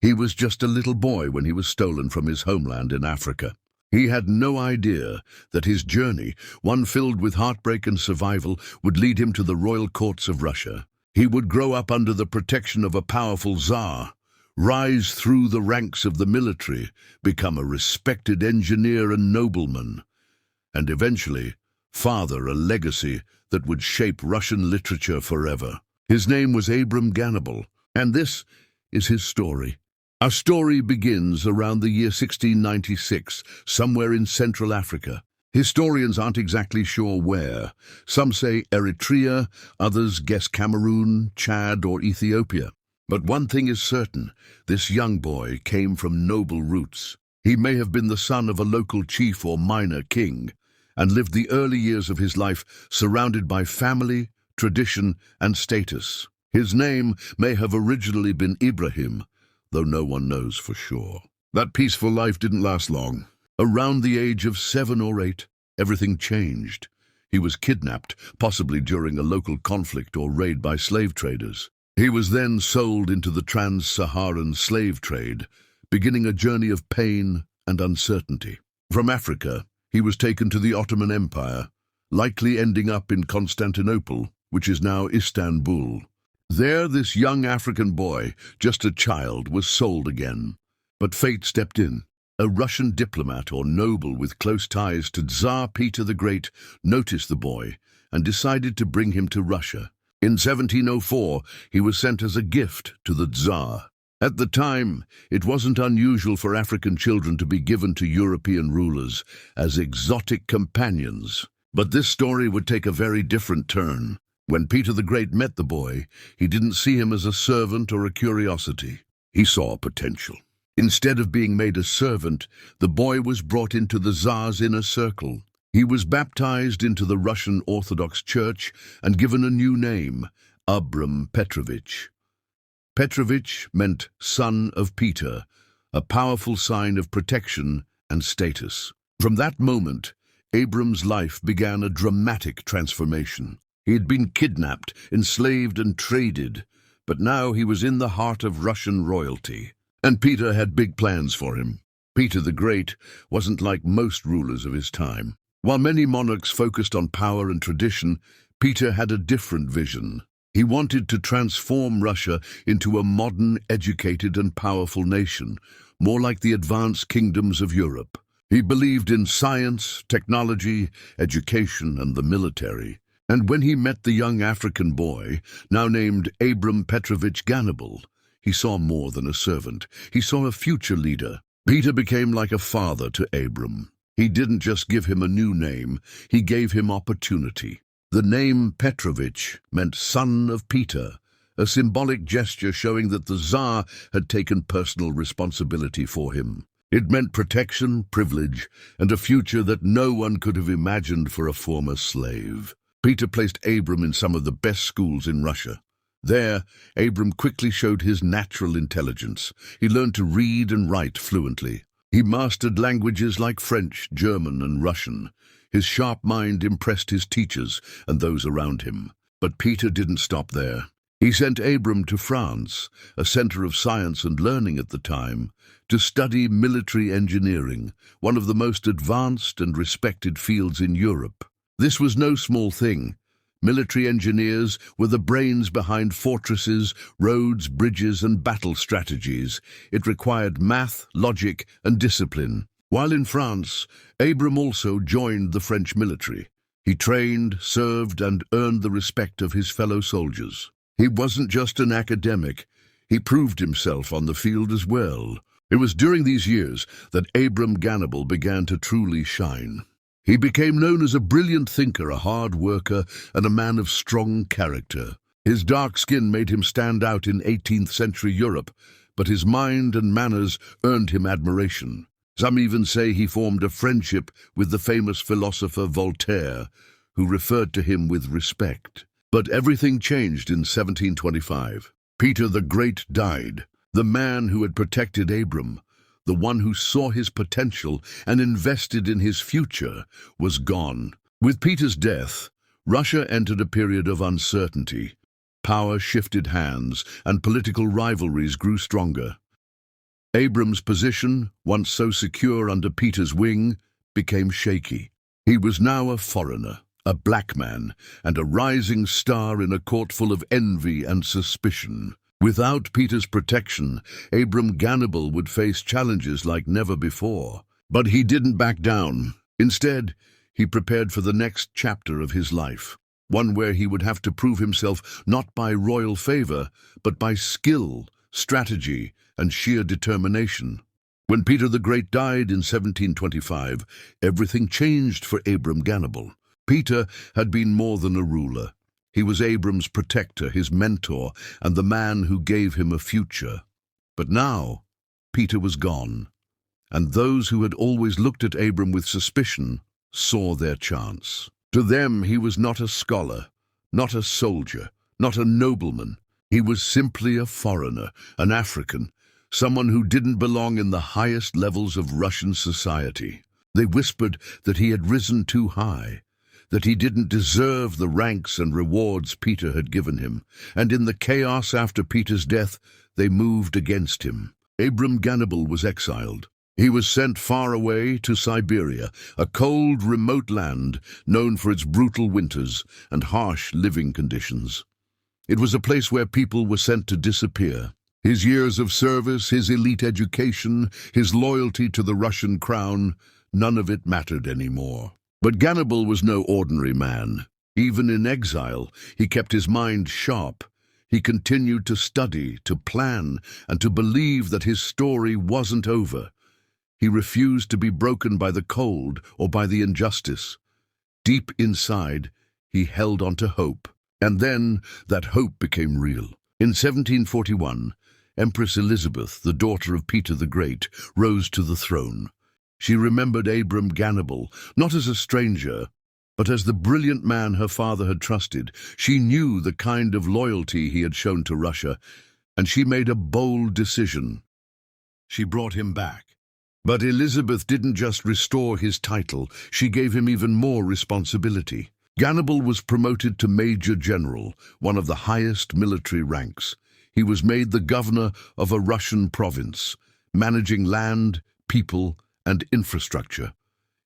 He was just a little boy when he was stolen from his homeland in Africa. He had no idea that his journey, one filled with heartbreak and survival, would lead him to the royal courts of Russia. He would grow up under the protection of a powerful Tsar, rise through the ranks of the military, become a respected engineer and nobleman, and eventually father a legacy that would shape Russian literature forever. His name was Abram Gannibal, and this is his story. Our story begins around the year 1696, somewhere in Central Africa. Historians aren't exactly sure where. Some say Eritrea, others guess Cameroon, Chad, or Ethiopia. But one thing is certain, this young boy came from noble roots. He may have been the son of a local chief or minor king, and lived the early years of his life surrounded by family, tradition, and status. His name may have originally been Ibrahim, though no one knows for sure. That peaceful life didn't last long. Around the age of 7 or 8, everything changed. He was kidnapped, possibly during a local conflict or raid by slave traders. He was then sold into the trans-Saharan slave trade, beginning a journey of pain and uncertainty. From Africa, he was taken to the Ottoman Empire, likely ending up in Constantinople, which is now Istanbul. There, this young African boy, just a child, was sold again. But fate stepped in. A Russian diplomat or noble with close ties to Tsar Peter the Great noticed the boy and decided to bring him to Russia. In 1704, he was sent as a gift to the Tsar. At the time, it wasn't unusual for African children to be given to European rulers as exotic companions. But this story would take a very different turn. When Peter the Great met the boy, he didn't see him as a servant or a curiosity. He saw potential. Instead of being made a servant, the boy was brought into the Tsar's inner circle. He was baptized into the Russian Orthodox Church and given a new name, Abram Petrovich. Petrovich meant son of Peter, a powerful sign of protection and status. From that moment, Abram's life began a dramatic transformation. He had been kidnapped, enslaved, and traded, but now he was in the heart of Russian royalty. And Peter had big plans for him. Peter the Great wasn't like most rulers of his time. While many monarchs focused on power and tradition, Peter had a different vision. He wanted to transform Russia into a modern, educated, and powerful nation, more like the advanced kingdoms of Europe. He believed in science, technology, education, and the military. And when he met the young African boy, now named Abram Petrovich Gannibal, he saw more than a servant. He saw a future leader. Peter became like a father to Abram. He didn't just give him a new name, he gave him opportunity. The name Petrovich meant son of Peter, a symbolic gesture showing that the Tsar had taken personal responsibility for him. It meant protection, privilege, and a future that no one could have imagined for a former slave. Peter placed Abram in some of the best schools in Russia. There, Abram quickly showed his natural intelligence. He learned to read and write fluently. He mastered languages like French, German, and Russian. His sharp mind impressed his teachers and those around him. But Peter didn't stop there. He sent Abram to France, a center of science and learning at the time, to study military engineering, one of the most advanced and respected fields in Europe. This was no small thing. Military engineers were the brains behind fortresses, roads, bridges, and battle strategies. It required math, logic, and discipline. While in France, Abram also joined the French military. He trained, served, and earned the respect of his fellow soldiers. He wasn't just an academic. He proved himself on the field as well. It was during these years that Abram Gannibal began to truly shine. He became known as a brilliant thinker, a hard worker, and a man of strong character. His dark skin made him stand out in 18th century Europe, but his mind and manners earned him admiration. Some even say he formed a friendship with the famous philosopher Voltaire, who referred to him with respect. But everything changed in 1725. Peter the Great died. The man who had protected Abram, the one who saw his potential and invested in his future, was gone. With Peter's death, Russia entered a period of uncertainty. Power shifted hands, and political rivalries grew stronger. Abram's position, once so secure under Peter's wing, became shaky. He was now a foreigner, a black man, and a rising star in a court full of envy and suspicion. Without Peter's protection, Abram Gannibal would face challenges like never before. But he didn't back down. Instead, he prepared for the next chapter of his life, one where he would have to prove himself not by royal favor, but by skill, strategy, and sheer determination. When Peter the Great died in 1725, everything changed for Abram Gannibal. Peter had been more than a ruler. He was Abram's protector, his mentor, and the man who gave him a future. But now, Peter was gone, and those who had always looked at Abram with suspicion saw their chance. To them, he was not a scholar, not a soldier, not a nobleman. He was simply a foreigner, an African, someone who didn't belong in the highest levels of Russian society. They whispered that he had risen too high, that he didn't deserve the ranks and rewards Peter had given him, and in the chaos after Peter's death, they moved against him. Abram Gannibal was exiled. He was sent far away to Siberia, a cold, remote land known for its brutal winters and harsh living conditions. It was a place where people were sent to disappear. His years of service, his elite education, his loyalty to the Russian crown, none of it mattered anymore. But Gannibal was no ordinary man. Even in exile, he kept his mind sharp. He continued to study, to plan, and to believe that his story wasn't over. He refused to be broken by the cold or by the injustice. Deep inside, he held on to hope. And then that hope became real. In 1741, Empress Elizabeth, the daughter of Peter the Great, rose to the throne. She remembered Abram Gannibal, not as a stranger, but as the brilliant man her father had trusted. She knew the kind of loyalty he had shown to Russia, and she made a bold decision. She brought him back. But Elizabeth didn't just restore his title, she gave him even more responsibility. Gannibal was promoted to Major General, one of the highest military ranks. He was made the governor of a Russian province, managing land, people, and infrastructure.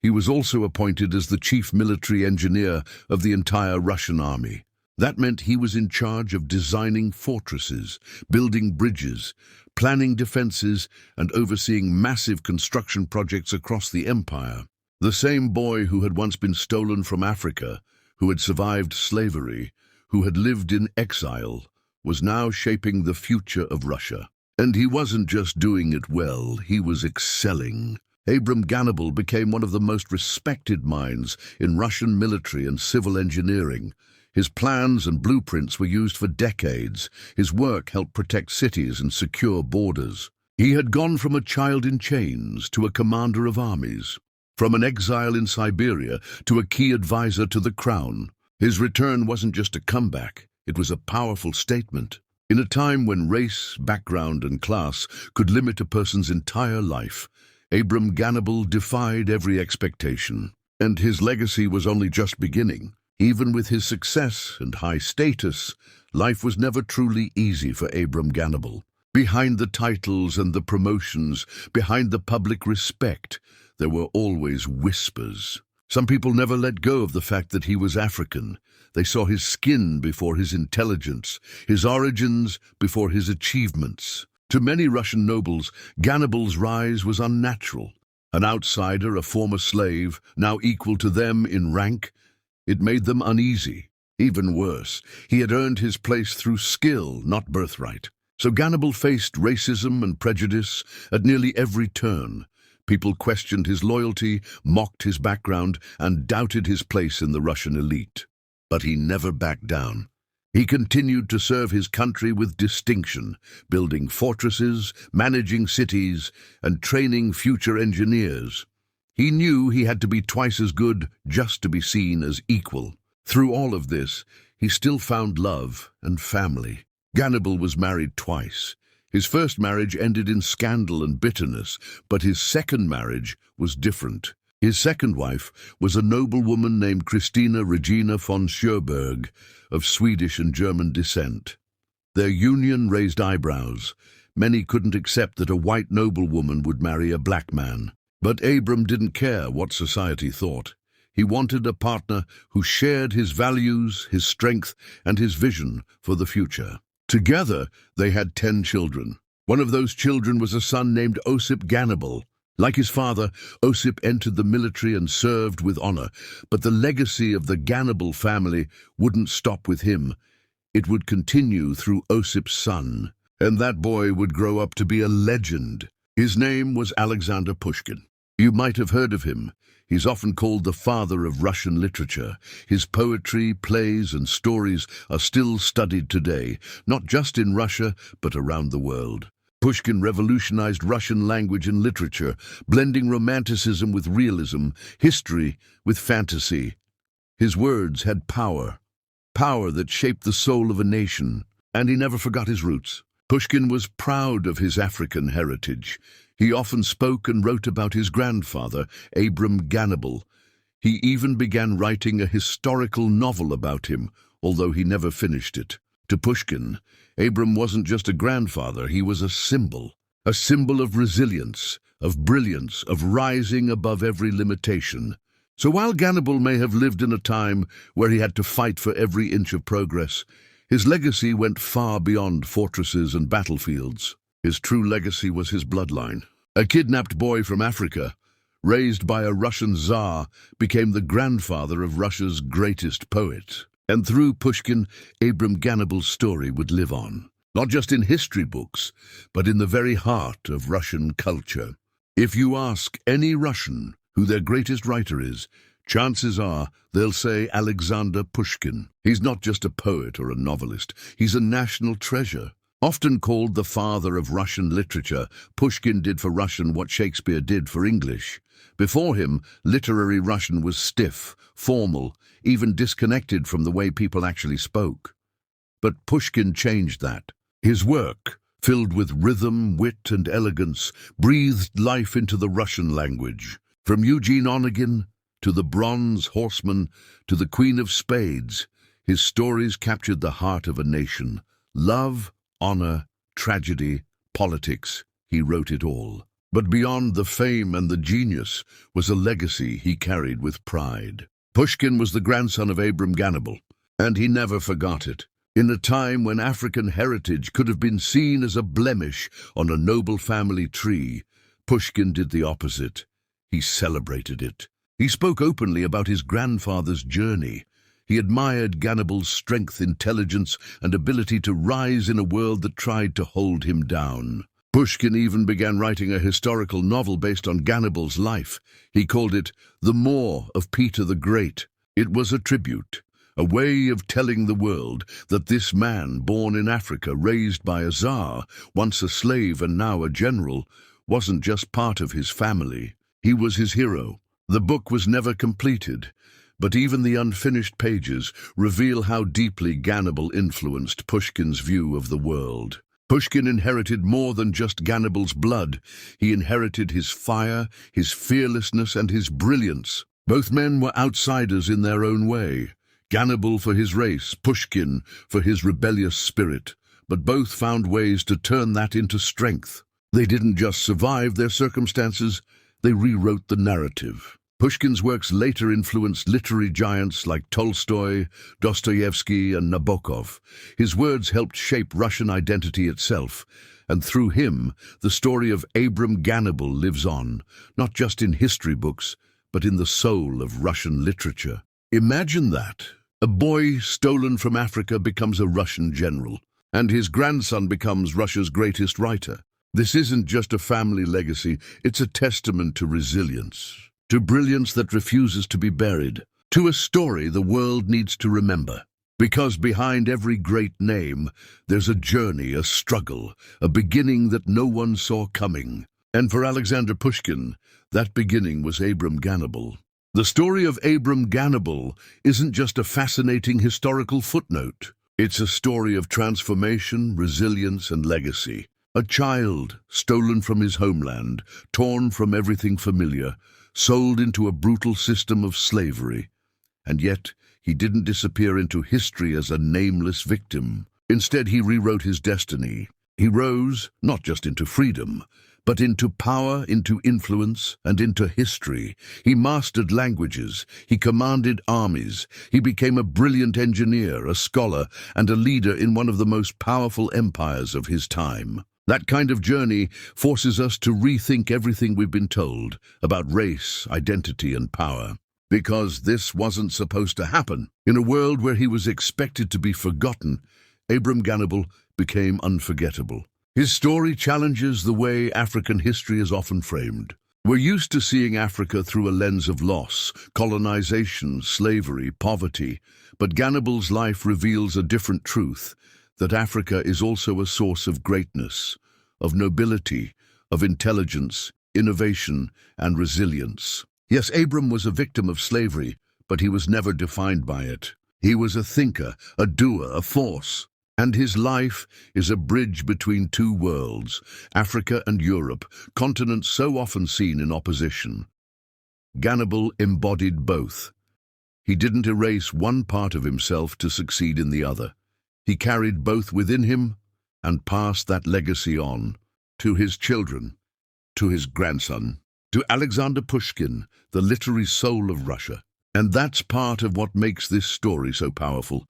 He was also appointed as the chief military engineer of the entire Russian army. That meant he was in charge of designing fortresses, building bridges, planning defenses, and overseeing massive construction projects across the empire. The same boy who had once been stolen from Africa, who had survived slavery, who had lived in exile, was now shaping the future of Russia. And he wasn't just doing it well, he was excelling. Abram Gannibal became one of the most respected minds in Russian military and civil engineering. His plans and blueprints were used for decades. His work helped protect cities and secure borders. He had gone from a child in chains to a commander of armies, from an exile in Siberia to a key advisor to the crown. His return wasn't just a comeback, it was a powerful statement. In a time when race, background, and class could limit a person's entire life, Abram Gannibal defied every expectation, and his legacy was only just beginning. Even with his success and high status, life was never truly easy for Abram Gannibal. Behind the titles and the promotions, behind the public respect, there were always whispers. Some people never let go of the fact that he was African. They saw his skin before his intelligence, his origins before his achievements. To many Russian nobles, Gannibal's rise was unnatural. An outsider, a former slave, now equal to them in rank, it made them uneasy. Even worse, he had earned his place through skill, not birthright. So Gannibal faced racism and prejudice at nearly every turn. People questioned his loyalty, mocked his background, and doubted his place in the Russian elite. But he never backed down. He continued to serve his country with distinction, building fortresses, managing cities, and training future engineers. He knew he had to be twice as good just to be seen as equal. Through all of this, he still found love and family. Gannibal was married twice. His first marriage ended in scandal and bitterness, but his second marriage was different. His second wife was a noblewoman named Christina Regina von Sjöberg, of Swedish and German descent. Their union raised eyebrows. Many couldn't accept that a white noblewoman would marry a black man. But Abram didn't care what society thought. He wanted a partner who shared his values, his strength, and his vision for the future. Together, they had 10 children. One of those children was a son named Abram Gannibal. Like his father, Abram entered the military and served with honor, but the legacy of the Gannibal family wouldn't stop with him. It would continue through Abram's son, and that boy would grow up to be a legend. His name was Alexander Pushkin. You might have heard of him. He's often called the father of Russian literature. His poetry, plays, and stories are still studied today, not just in Russia, but around the world. Pushkin revolutionized Russian language and literature, blending romanticism with realism, history with fantasy. His words had power that shaped the soul of a nation, and he never forgot his roots. Pushkin was proud of his African heritage. He often spoke and wrote about his grandfather, Abram Gannibal. He even began writing a historical novel about him, although he never finished it. To Pushkin, Abram wasn't just a grandfather, he was a symbol of resilience, of brilliance, of rising above every limitation. So while Gannibal may have lived in a time where he had to fight for every inch of progress, his legacy went far beyond fortresses and battlefields. His true legacy was his bloodline. A kidnapped boy from Africa, raised by a Russian Tsar, became the grandfather of Russia's greatest poet. And through Pushkin, Abram Gannibal's story would live on, not just in history books, but in the very heart of Russian culture. If you ask any Russian who their greatest writer is, chances are they'll say Alexander Pushkin. He's not just a poet or a novelist, he's a national treasure. Often called the father of Russian literature, Pushkin did for Russian what Shakespeare did for English. Before him, literary Russian was stiff, formal, even disconnected from the way people actually spoke. But Pushkin changed that. His work, filled with rhythm, wit, and elegance, breathed life into the Russian language. From Eugene Onegin to the Bronze Horseman to the Queen of Spades, his stories captured the heart of a nation. Love, honor, tragedy, politics, he wrote it all. But beyond the fame and the genius was a legacy he carried with pride. Pushkin was the grandson of Abram Gannibal, and he never forgot it. In a time when African heritage could have been seen as a blemish on a noble family tree, Pushkin did the opposite. He celebrated it. He spoke openly about his grandfather's journey. He admired Gannibal's strength, intelligence, and ability to rise in a world that tried to hold him down. Pushkin even began writing a historical novel based on Gannibal's life. He called it The Moor of Peter the Great. It was a tribute, a way of telling the world that this man, born in Africa, raised by a Tsar, once a slave and now a general, wasn't just part of his family. He was his hero. The book was never completed, but even the unfinished pages reveal how deeply Gannibal influenced Pushkin's view of the world. Pushkin inherited more than just Gannibal's blood. He inherited his fire, his fearlessness, and his brilliance. Both men were outsiders in their own way. Gannibal for his race, Pushkin for his rebellious spirit. But both found ways to turn that into strength. They didn't just survive their circumstances, they rewrote the narrative. Pushkin's works later influenced literary giants like Tolstoy, Dostoevsky, and Nabokov. His words helped shape Russian identity itself, and through him, the story of Abram Gannibal lives on, not just in history books, but in the soul of Russian literature. Imagine that. A boy stolen from Africa becomes a Russian general, and his grandson becomes Russia's greatest writer. This isn't just a family legacy, it's a testament to resilience, to brilliance that refuses to be buried, to a story the world needs to remember. Because behind every great name, there's a journey, a struggle, a beginning that no one saw coming. And for Alexander Pushkin, that beginning was Abram Gannibal. The story of Abram Gannibal isn't just a fascinating historical footnote. It's a story of transformation, resilience, and legacy. A child stolen from his homeland, torn from everything familiar, sold into a brutal system of slavery. And yet, he didn't disappear into history as a nameless victim. Instead, he rewrote his destiny. He rose not just into freedom, but into power, into influence, and into history. He mastered languages, he commanded armies, he became a brilliant engineer, a scholar, and a leader in one of the most powerful empires of his time. That kind of journey forces us to rethink everything we've been told about race, identity, and power. Because this wasn't supposed to happen. In a world where he was expected to be forgotten, Abram Gannibal became unforgettable. His story challenges the way African history is often framed. We're used to seeing Africa through a lens of loss, colonization, slavery, poverty, but Gannibal's life reveals a different truth, that Africa is also a source of greatness, of nobility, of intelligence, innovation, and resilience. Yes, Abram was a victim of slavery, but he was never defined by it. He was a thinker, a doer, a force. And his life is a bridge between two worlds, Africa and Europe, continents so often seen in opposition. Gannibal embodied both. He didn't erase one part of himself to succeed in the other. He carried both within him and passed that legacy on to his children, to his grandson, to Alexander Pushkin, the literary soul of Russia. And that's part of what makes this story so powerful.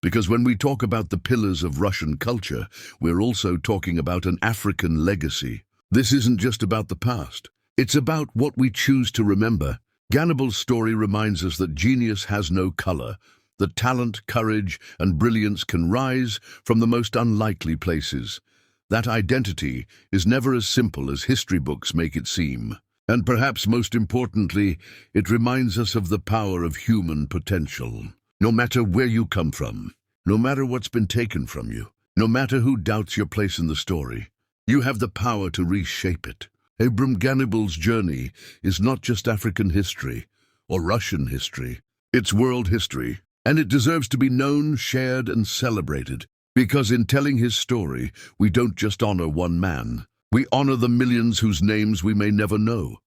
Because when we talk about the pillars of Russian culture, we're also talking about an African legacy. This isn't just about the past. It's about what we choose to remember. Gannibal's story reminds us that genius has no color, that talent, courage, and brilliance can rise from the most unlikely places. That identity is never as simple as history books make it seem. And perhaps most importantly, it reminds us of the power of human potential. No matter where you come from, no matter what's been taken from you, no matter who doubts your place in the story, you have the power to reshape it. Abram Gannibal's journey is not just African history or Russian history. It's world history, and it deserves to be known, shared, and celebrated. Because in telling his story, we don't just honor one man. We honor the millions whose names we may never know,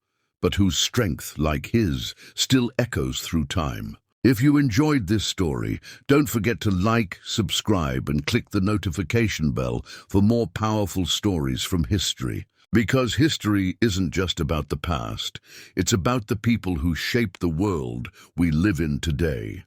but whose strength, like his, still echoes through time. If you enjoyed this story, don't forget to like, subscribe, and click the notification bell for more powerful stories from history. Because history isn't just about the past, it's about the people who shape the world we live in today.